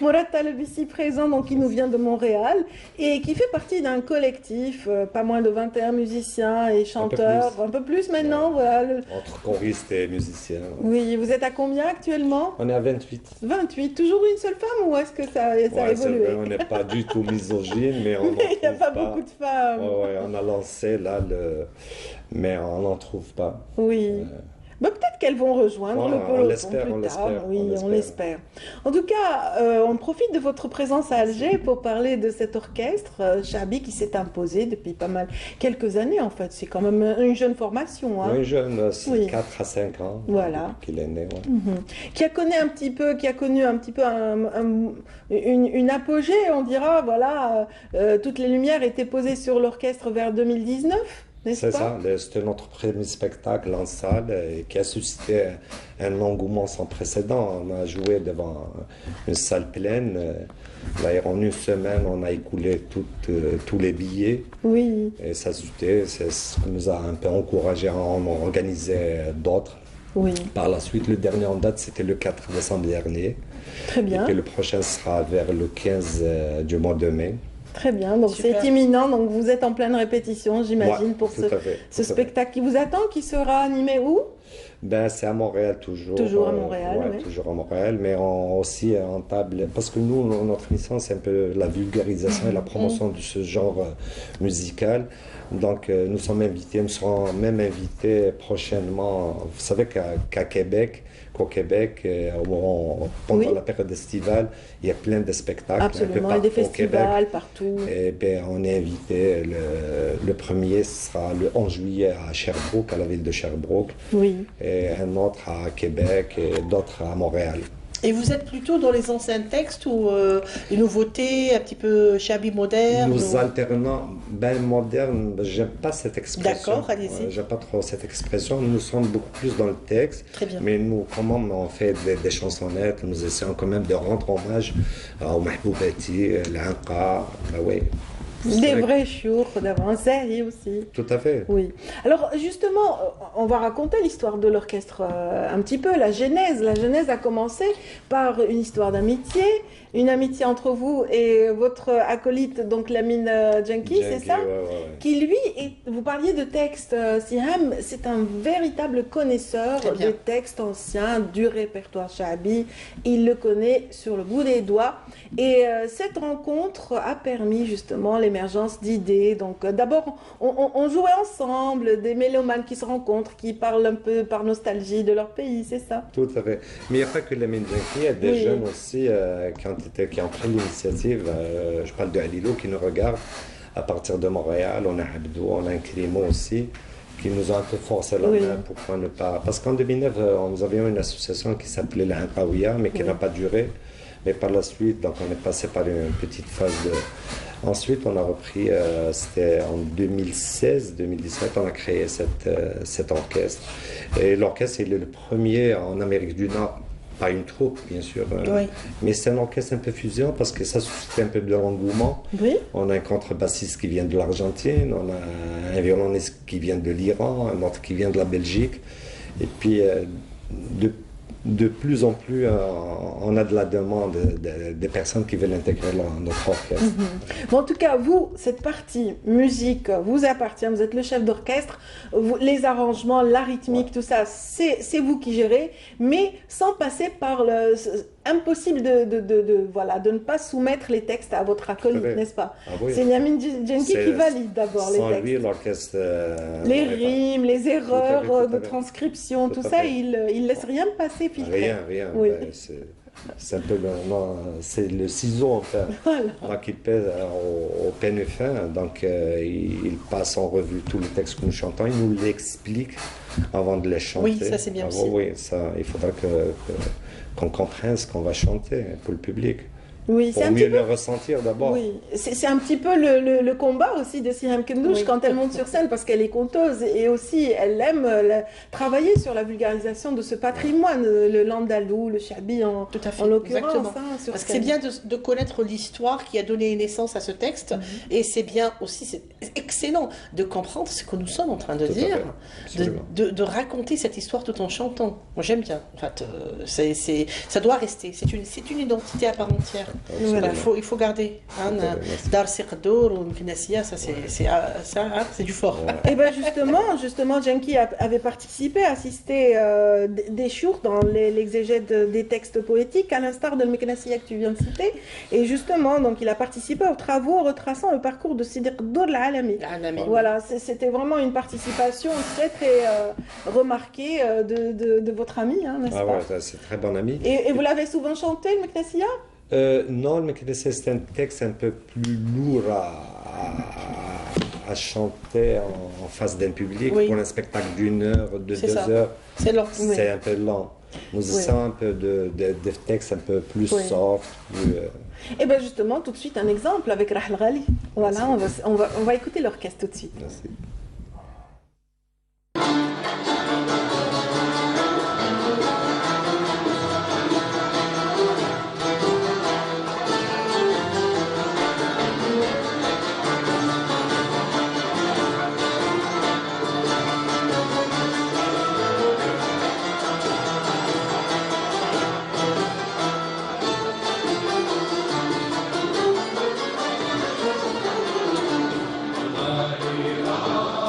Mourad Taleb ici présent, donc qui nous vient de Montréal et qui fait partie d'un collectif, pas moins de 21 musiciens et Un peu chanteurs, plus. un peu plus Ouais. maintenant, voilà. Entre choristes et musiciens. Ouais. Oui, vous êtes à combien actuellement? On est à 28. 28. Toujours une seule femme ou est-ce que ça a Ouais, c'est vrai, évolué? on n'est pas du tout misogyne, mais on n'en Mais il n'y a trouve pas beaucoup pas. de Ouais, femmes. ouais, on a lancé là mais on n'en trouve pas. Oui. Bah, peut-être qu'elles vont rejoindre Ouais, le on peloton l'espère, plus on tard. l'espère, on Oui, on l'espère. l'espère. En tout cas, on profite de votre présence à Merci. Alger pour parler de cet orchestre Chabi qui s'est imposé depuis pas mal, quelques années en fait. C'est quand même une jeune formation, hein. Oui, jeune, c'est Oui, 4 à 5 ans voilà. depuis qu'il est né. Ouais. Mhm. Qui a connu un petit peu une apogée, on dira. Voilà, toutes les lumières étaient posées sur l'orchestre vers 2019, n'est-ce C'est pas? ça, c'était notre premier spectacle en salle et qui a suscité un engouement sans précédent. On a joué devant une salle pleine. D'ailleurs, en une semaine, on a écoulé tous les billets Oui, et ça suscitait, c'est ce qui nous a un peu encouragé à en organiser d'autres. oui, Par la suite, le dernier en date, c'était le 4 décembre dernier. très Et puis bien. le prochain sera vers le 15 du mois de mai. Très bien, donc c'est Super. imminent, donc vous êtes en pleine répétition, Ouais, j'imagine, pour tout à fait, ce tout à fait. spectacle qui vous attend, qui sera animé où? Ben, c'est à Montréal toujours. Toujours à Montréal, Ouais, oui. toujours à Montréal, mais aussi en table. Parce que nous, notre mission, c'est un peu la vulgarisation et la promotion de ce genre musical. Donc, nous sommes invités, nous serons même invités prochainement. Vous savez qu'au Québec, pendant Oui, la période estivale, il y a plein de spectacles un peu absolument, et des partout au Québec. festivals partout. Et ben, on est invité, le premier sera le 11 juillet à Sherbrooke, à la ville de Sherbrooke, Oui. et un autre à Québec et d'autres à Montréal. Et vous êtes plutôt dans les anciens textes ou les nouveautés, un petit peu shabby moderne Nous ou... alternons, ben moderne, j'aime pas cette expression. D'accord, allez-y. J'aime pas trop cette expression. Nous sommes beaucoup plus dans le texte, Très bien. mais nous, quand même, on fait des chansonnettes, nous essayons quand même de rendre hommage au Mahboubati, l'Anqa, ben oui. Vous Des savez- vrais chours d'avance, aussi. Tout à fait. Oui. Alors justement, on va raconter l'histoire de l'orchestre un petit peu, la genèse. La genèse a commencé par une histoire d'amitié, une amitié entre vous et votre acolyte, donc Lamine Jenki, c'est Junkie, ça? ouais, ouais, ouais. Qui lui, vous parliez de textes, Siham, c'est un véritable connaisseur Très bien. des textes anciens, du répertoire shabi. Il le connaît sur le bout des doigts. Et cette rencontre a permis justement l'émergence d'idées. Donc d'abord, on jouait ensemble, des mélomanes qui se rencontrent, qui parlent un peu par nostalgie de leur pays, c'est ça? Tout à fait. Mais il n'y a pas que les Junkie, il y a des Oui. jeunes aussi qui ont pris l'initiative. Je parle de Halilou qui nous regarde à partir de Montréal. On a Abdou, on a un Crimo aussi qui nous ont un peu forcé la Oui. main pour ne pas. Parce qu'en 2009, nous avions une association qui s'appelait la Hankawiya, mais qui Oui. n'a pas duré. Mais par la suite, donc on est passé par une petite phase de. Ensuite, on a repris, c'était en 2016-2017, on a créé cet orchestre. Et l'orchestre, il est le premier en Amérique du Nord, pas une troupe, bien sûr, Oui. mais c'est un orchestre un peu fusion parce que ça suscite un peu de l'engouement. Oui. On a un contrebassiste qui vient de l'Argentine, on a un violoniste qui vient de l'Iran, un autre qui vient de la Belgique. Et puis, de, de plus en plus, on a de la demande des personnes qui veulent intégrer notre orchestre. Bon, en tout cas, vous, cette partie musique vous appartient, vous êtes le chef d'orchestre, les arrangements, la rythmique, Ouais. tout ça, c'est vous qui gérez, mais sans passer par le... Impossible voilà, de ne pas soumettre les textes à votre acolyte, fait. n'est-ce pas? Ah oui. C'est Yamin Djenki C'est- qui valide d'abord les Sans textes. lui, l'orchestre. Les n'aurait pas- rimes, les erreurs tout à de fait. transcription, Tout tout à ça, fait. il laisse rien passer filtrer. Rien, rien. Oui. Ben, c'est un peu non, c'est le ciseau en fait. Voilà. Donc il pèse au peigne fin, donc il passe en revue tous les textes que nous chantons, il nous l'explique avant de les chanter. Oui, ça, c'est bien Ah, aussi. oui, ça, il faudra qu'on comprenne ce qu'on va chanter pour le public. Oui, c'est pour un petit mieux le ressentir d'abord. Oui, c'est un petit peu le combat aussi de Siham Kendouch quand elle monte sur scène parce qu'elle est conteuse et aussi elle aime travailler sur la vulgarisation de ce patrimoine, le landalou, le chabi en l'occurrence. Parce que c'est bien de connaître l'histoire qui a donné naissance à ce texte et c'est bien aussi, c'est excellent de comprendre ce que nous sommes en train de dire, de raconter cette histoire tout en chantant. Moi j'aime bien, en fait, ça doit rester, c'est une identité à part entière. Voilà, il faut garder. Dar Siqdour ou Mknessia, ça c'est du fort. Ouais. Et bien justement, Jenki avait participé, assisté des chours dans l'exégèse des textes poétiques, à l'instar de Mknessia que tu viens de citer. Et justement, donc il a participé aux travaux retraçant le parcours de Sidi Qdour l'Alami. Voilà, c'était vraiment une participation très très remarquée de votre ami, n'est-ce pas? Ouais, c'est très bon ami. Et vous l'avez souvent chanté, le Mknessia? Non, le Meknès, c'est un texte un peu plus lourd à chanter en face d'un public pour un spectacle d'1 heure, de 2 heures. C'est lent. C'est un peu lent. Nous essayons un peu de textes un peu plus soft. Et bien justement, tout de suite un exemple avec Rahel Ghali. Voilà, on va écouter l'orchestre tout de suite. Merci. La ilaha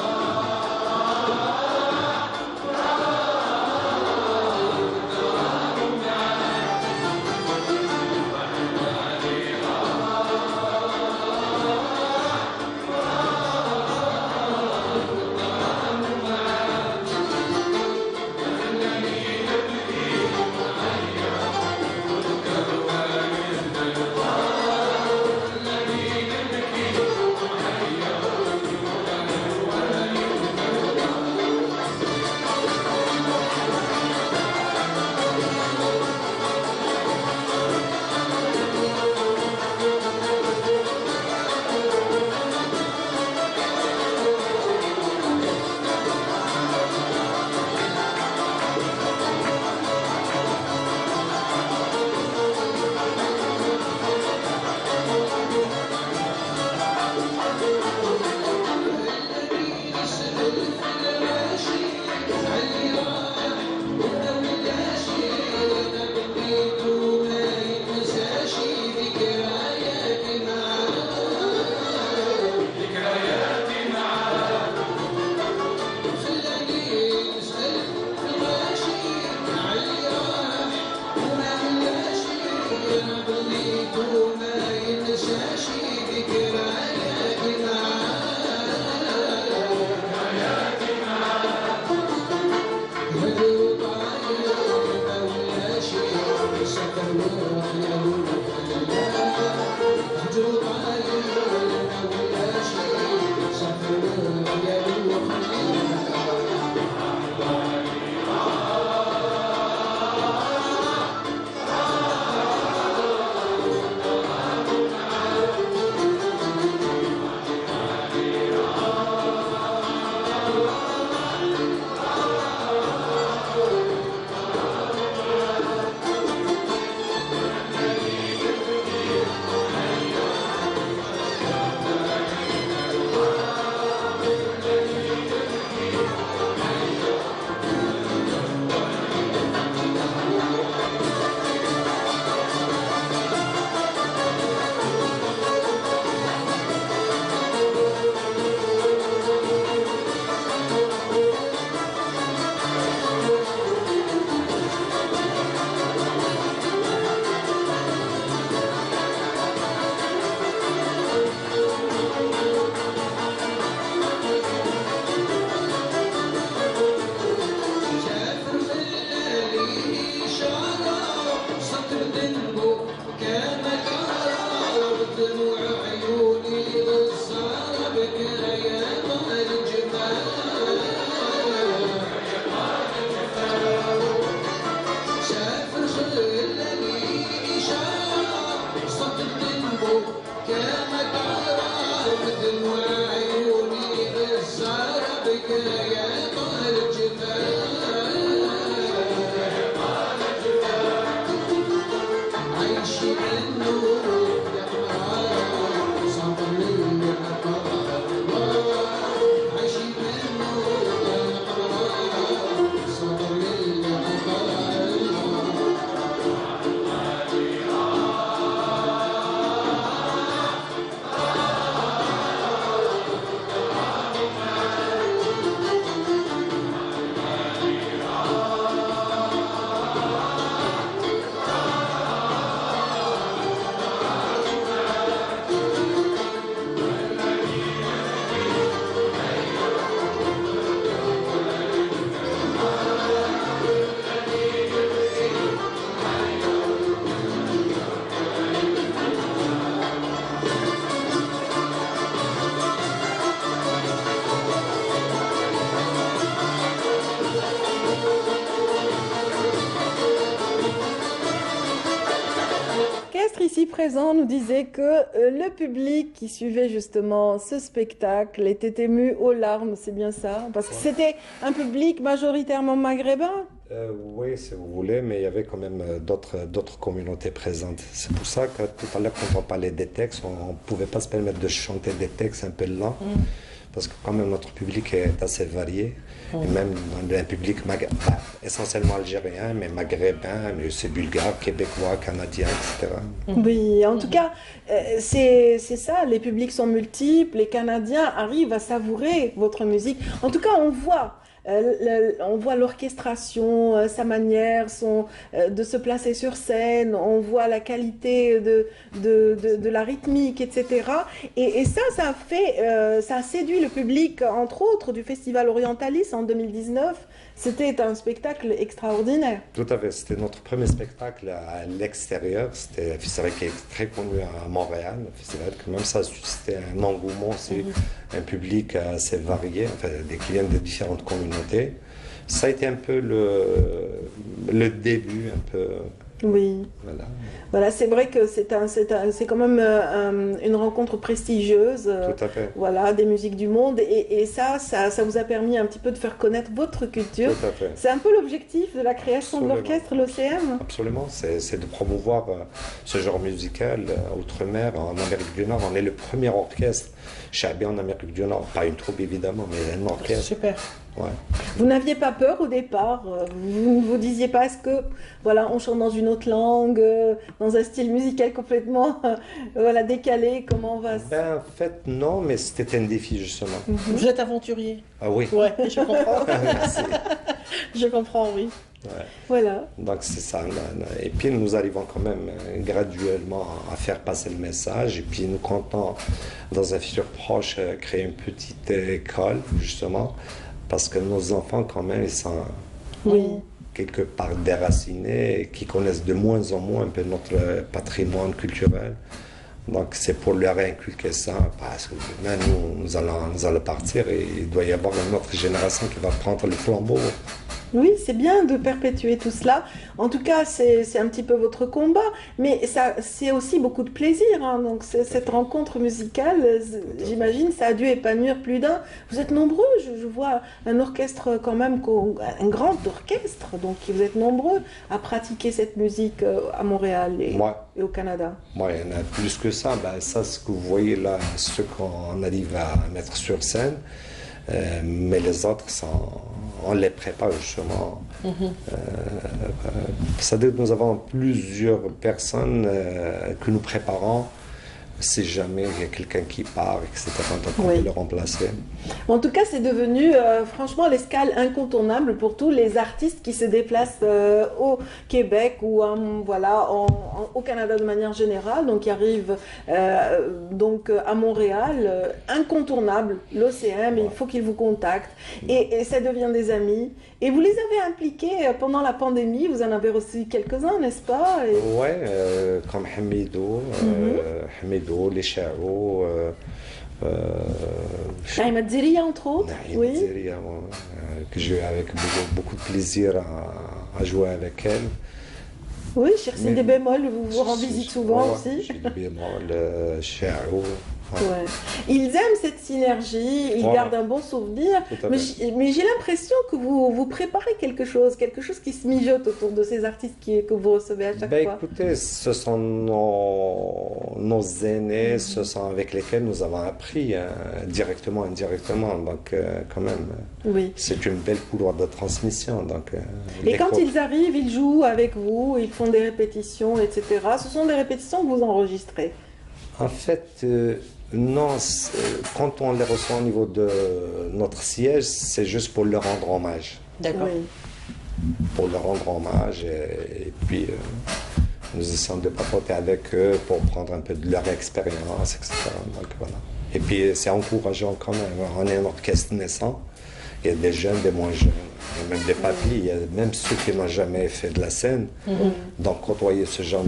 ici présent nous disait que le public qui suivait justement ce spectacle était ému aux larmes, c'est bien ça? Parce que c'était un public majoritairement maghrébin. Oui, si vous voulez, mais il y avait quand même d'autres communautés présentes. C'est pour ça que tout à l'heure, quand on parlait des textes, on ne pouvait pas se permettre de chanter des textes un peu lents, parce que quand même notre public est assez varié, et même dans un public essentiellement algérien, mais maghrébin, mais c'est bulgare, québécois, canadien, etc. Oui, en tout cas, c'est ça, les publics sont multiples, les Canadiens arrivent à savourer votre musique. En tout cas, on voit l'orchestration, sa manière de se placer sur scène, on voit la qualité de la rythmique, etc. Et ça a séduit le public, entre autres, du Festival Orientalis en 2019. C'était un spectacle extraordinaire. Tout à fait, c'était notre premier spectacle à l'extérieur. C'était un festival qui est très connu à Montréal, un festival que même ça a suscité un engouement aussi, un public assez varié, enfin, qui viennent de différentes communautés. Ça a été un peu le début, un peu. Oui. Voilà, c'est vrai que c'est quand même une rencontre prestigieuse. Tout à fait. Voilà, des musiques du monde. Et ça vous a permis un petit peu de faire connaître votre culture. Tout à fait. C'est un peu l'objectif de la création de l'orchestre, l'OCM. Absolument, c'est de promouvoir ce genre musical outre-mer, en Amérique du Nord. On est le premier orchestre chabi en Amérique du Nord. Pas une troupe évidemment, mais un orchestre. Super. Ouais. Vous n'aviez pas peur au départ? Vous ne vous disiez pas, est-ce que, voilà, on chante dans une autre langue, dans un style musical complètement voilà, décalé, comment on va En fait, non, mais c'était un défi, justement. Vous êtes aventurier? Ah oui. Ouais, je comprends. Merci. Je comprends, oui. Ouais. Voilà. Donc c'est ça. Et puis nous arrivons quand même graduellement à faire passer le message. Et puis nous comptons, dans un futur proche, créer une petite école, justement, parce que nos enfants, quand même, ils sont quelque part déracinés et qui connaissent de moins en moins un peu notre patrimoine culturel. Donc c'est pour leur inculquer ça, parce que demain nous allons partir et il doit y avoir une autre génération qui va prendre le flambeau. Oui, c'est bien de perpétuer tout cela. En tout cas, c'est un petit peu votre combat, mais c'est aussi beaucoup de plaisir. Hein. Donc cette rencontre musicale, j'imagine, ça a dû épanouir plus d'un. Vous êtes nombreux, je vois un orchestre quand même, un grand orchestre, donc vous êtes nombreux à pratiquer cette musique à Montréal et au Canada. Moi, il y en a plus que ça. Ben, ça, ce que vous voyez là, ce qu'on arrive à mettre sur scène, mais les autres on les prépare justement. C'est-à-dire que nous avons plusieurs personnes que nous préparons si jamais il y a quelqu'un qui part, etc., donc on peut le remplacer. En tout cas, c'est devenu franchement l'escale incontournable pour tous les artistes qui se déplacent au Québec ou au Canada de manière générale, donc qui arrivent à Montréal, incontournable, l'OCM, il faut qu'ils vous contactent et ça devient des amis. Et vous les avez impliqués pendant la pandémie, vous en avez reçu quelques-uns, n'est-ce pas? Oui, comme Hamidou, les Chao, Naïma Dziria, entre autres. Naïma Dziria, que j'ai eu avec beaucoup de plaisir à jouer avec elle. Oui, Chercine des bémols, vous rend visite souvent aussi. J'ai des bémols, Chao. Ouais. Ils aiment cette synergie, ils gardent un bon souvenir, mais j'ai l'impression que vous préparez quelque chose qui se mijote autour de ces artistes que vous recevez à chaque fois. Écoutez, ce sont nos aînés, ce sont avec lesquels nous avons appris directement, indirectement, donc quand même, c'est une belle couloir de transmission. Donc, et quand ils arrivent, ils jouent avec vous, ils font des répétitions, etc. Ce sont des répétitions que vous enregistrez? En fait, non, quand on les reçoit au niveau de notre siège, c'est juste pour leur rendre hommage. D'accord. Pour leur rendre hommage et puis nous essayons de papoter avec eux pour prendre un peu de leur expérience, etc. Donc, voilà. Et puis c'est encourageant quand même. On est un orchestre naissant. Il y a des jeunes, des moins jeunes, il y a même des papis, il y a même ceux qui n'ont jamais fait de la scène. Donc côtoyer ce genre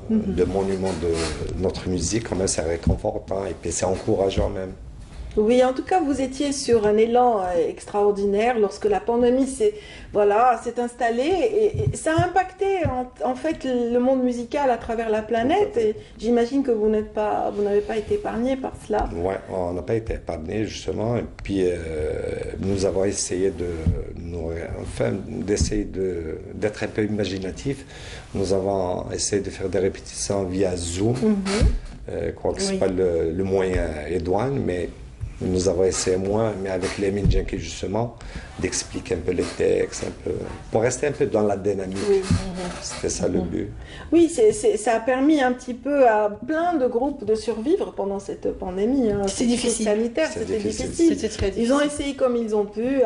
de monument de notre musique, quand même, c'est réconfortant et puis c'est encourageant même. Oui, en tout cas, vous étiez sur un élan extraordinaire lorsque la pandémie s'est installée et ça a impacté en fait le monde musical à travers la planète. Et j'imagine que vous n'avez pas été épargné par cela. Oui, on n'a pas été épargné justement. Et puis nous avons essayé d'être un peu imaginatifs. Nous avons essayé de faire des répétitions via Zoom. Je crois que c'est pas le moyen idoine, mais nous avons essayé moins, mais avec Lamine Jenki justement, d'expliquer un peu les textes, pour rester un peu dans la dynamique. Oui. C'était ça le but. Oui, ça a permis un petit peu à plein de groupes de survivre pendant cette pandémie. Hein. C'est difficile. Sanitaire, c'était difficile. C'était très difficile. Ils ont essayé comme ils ont pu.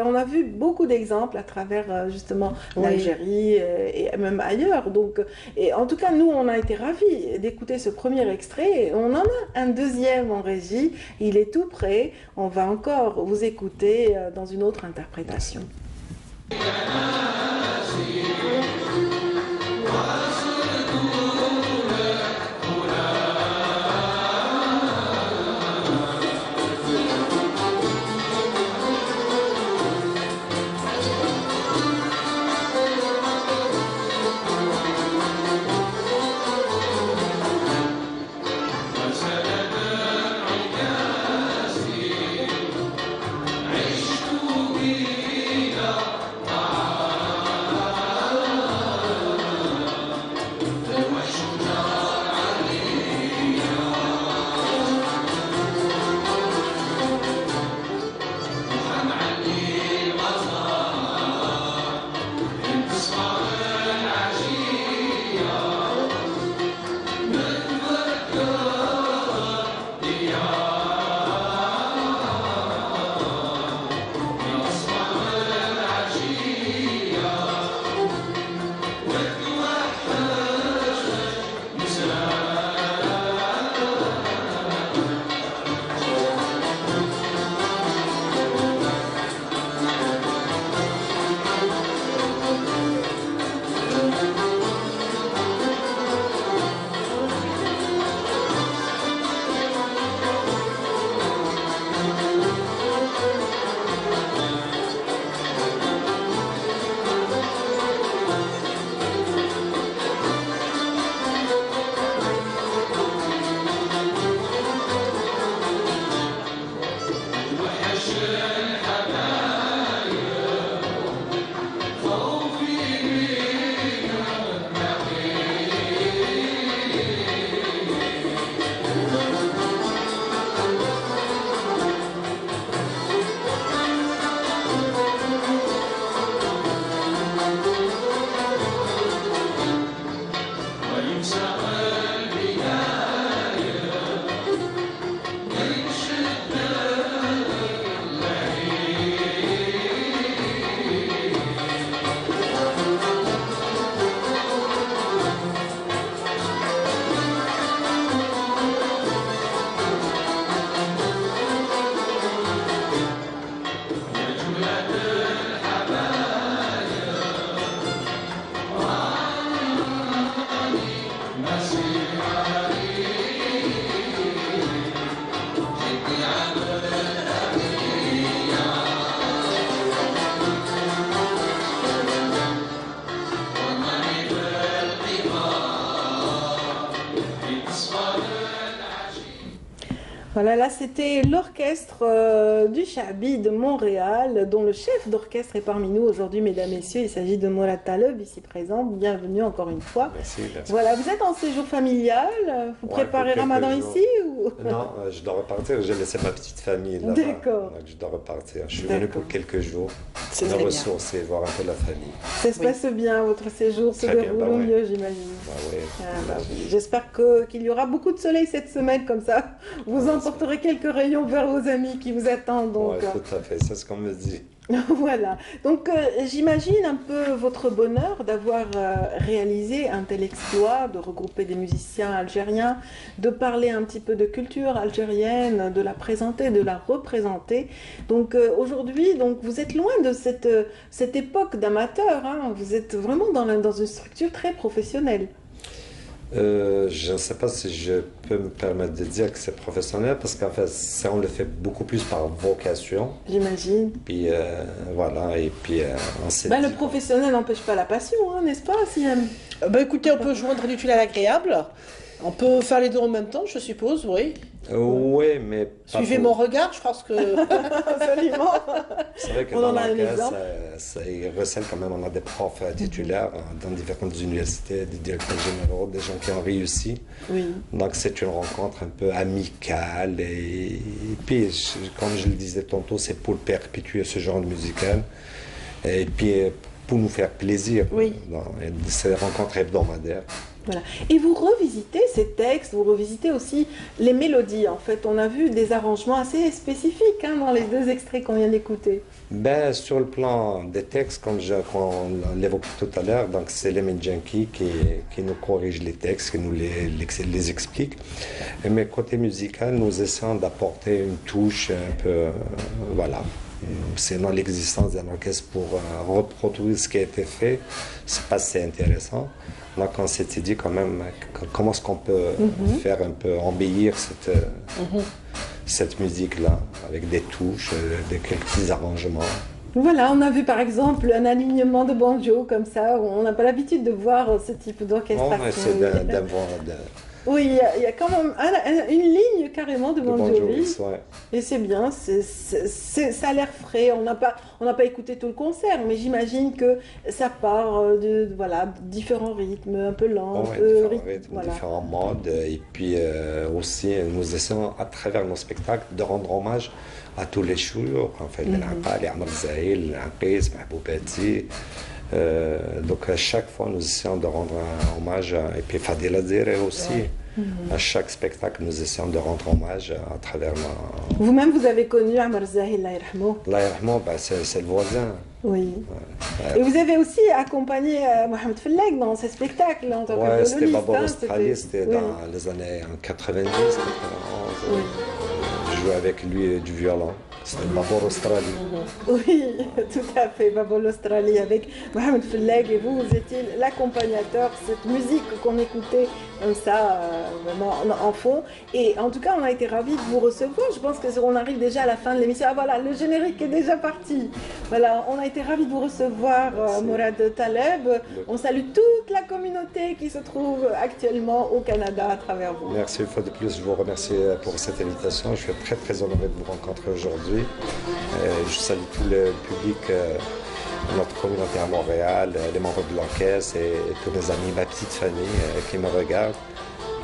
On a vu beaucoup d'exemples à travers justement l'Algérie et même ailleurs. Donc, et en tout cas, nous, on a été ravis d'écouter ce premier extrait. On en a un deuxième en régie. Il est tout prêt. On va encore vous écouter dans une autre interprétation. Voilà, là c'était l'orchestre du Chaabi de Montréal, dont le chef d'orchestre est parmi nous aujourd'hui, mesdames, messieurs. Il s'agit de Mourad Taleb, ici présent. Bienvenue encore une fois. Merci. Voilà, vous êtes en séjour familial, vous préparez Ramadan ici ou... Non, je dois repartir. J'ai laissé ma petite famille là-bas. D'accord. Donc je dois repartir. Je suis venu pour quelques jours, me ressourcer, voir un peu la famille. Ça se passe bien, votre séjour se déroule au mieux, j'imagine. Oui. J'espère qu'il y aura beaucoup de soleil cette semaine, comme ça vous emporterez quelques rayons vers vos amis qui vous attendent. Donc, tout à fait, c'est ce qu'on me dit. Voilà, donc j'imagine un peu votre bonheur d'avoir réalisé un tel exploit, de regrouper des musiciens algériens, de parler un petit peu de culture algérienne, de la présenter, de la représenter. Donc aujourd'hui, vous êtes loin de cette époque d'amateur, hein. Vous êtes vraiment dans une structure très professionnelle. Je ne sais pas si je peux me permettre de dire que c'est professionnel parce qu'en fait, ça, on le fait beaucoup plus par vocation. J'imagine. Puis voilà, et puis on s'est le professionnel n'empêche pas la passion, hein, n'est-ce pas, Siham? Écoutez, on peut joindre l'utile à l'agréable. On peut faire les deux en même temps, je suppose, oui. Oui, mais pas suivez mon regard, je pense que... Absolument. C'est vrai que dans l'orchestre, ça recèle quand même, on a des profs titulaires dans différentes universités, des directeurs généraux, des gens qui ont réussi. Oui. Donc c'est une rencontre un peu amicale et puis, comme je le disais tantôt, c'est pour perpétuer ce genre de musical et puis pour nous faire plaisir. Oui. Dans ces rencontres hebdomadaires. Voilà. Et vous revisitez ces textes, vous revisitez aussi les mélodies. En fait, on a vu des arrangements assez spécifiques dans les deux extraits qu'on vient d'écouter. Sur le plan des textes, comme on l'évoquait tout à l'heure, donc c'est Lemon Junkie qui nous corrige les textes, qui nous les explique. Mais côté musical, nous essayons d'apporter une touche un peu, voilà. Sinon, l'existence d'un orchestre pour reproduire ce qui a été fait, c'est pas assez intéressant. Donc, on s'était dit quand même comment est-ce qu'on peut faire un peu embellir cette musique-là avec des touches, quelques petits arrangements. Voilà, on a vu par exemple un alignement de banjo comme ça, où on n'a pas l'habitude de voir ce type d'orchestration. On essaie Oui, il y a quand même une ligne carrément de Bon Jovi. Ouais. Et c'est bien, ça a l'air frais. On n'a pas écouté tout le concert, mais j'imagine que ça part de différents rythmes, un peu lents, différents modes. Et puis aussi, nous essayons à travers nos spectacles de rendre hommage à tous les chouyours. Enfin, les Amr Zahil, l'Anqis, Mahboubati. Donc à chaque fois, nous essayons de rendre un hommage, et puis Fadila Zere aussi. À chaque spectacle, nous essayons de rendre hommage à travers Vous-même, vous avez connu Amr Zahil, Allah yarhamou. Allah yarhamou, c'est le voisin. Oui. Et vous avez aussi accompagné Mohamed Felleg dans ces spectacles en tant que violoniste. C'était Babor Australie, c'était dans les années 90, 91. Oui. Je jouais avec lui du violon. C'était Babor Australie. Oui, tout à fait, Babor Australie avec Mohamed Felleg et vous étiez l'accompagnateur, cette musique qu'on écoutait comme ça, vraiment en fond. Et en tout cas, on a été ravis de vous recevoir. Je pense qu'on arrive déjà à la fin de l'émission. Ah voilà, le générique est déjà parti. Voilà, on a été ravis de vous recevoir, Mourad Taleb. On salue toute la communauté qui se trouve actuellement au Canada à travers vous. Merci une fois de plus, je vous remercie pour cette invitation. Je suis très très honoré de vous rencontrer aujourd'hui. Je salue tout le public, notre communauté à Montréal, les membres de l'orchestre et tous mes amis, ma petite famille qui me regarde,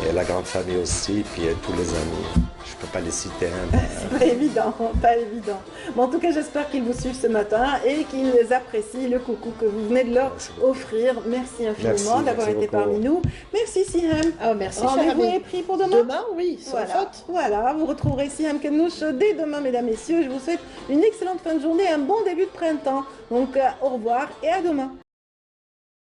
et la grande famille aussi, puis tous les amis. Je ne peux pas les citer. C'est pas évident, pas évident. Mais en tout cas, j'espère qu'ils vous suivent ce matin et qu'ils apprécient le coucou que vous venez de leur offrir. Merci infiniment d'avoir été parmi nous. Merci Siham. Merci. Rendez-vous est pris pour demain. Demain, oui, sans faute. Voilà, vous retrouverez Siham Kennouch dès demain, mesdames, messieurs. Je vous souhaite une excellente fin de journée, un bon début de printemps. Donc, au revoir et à demain.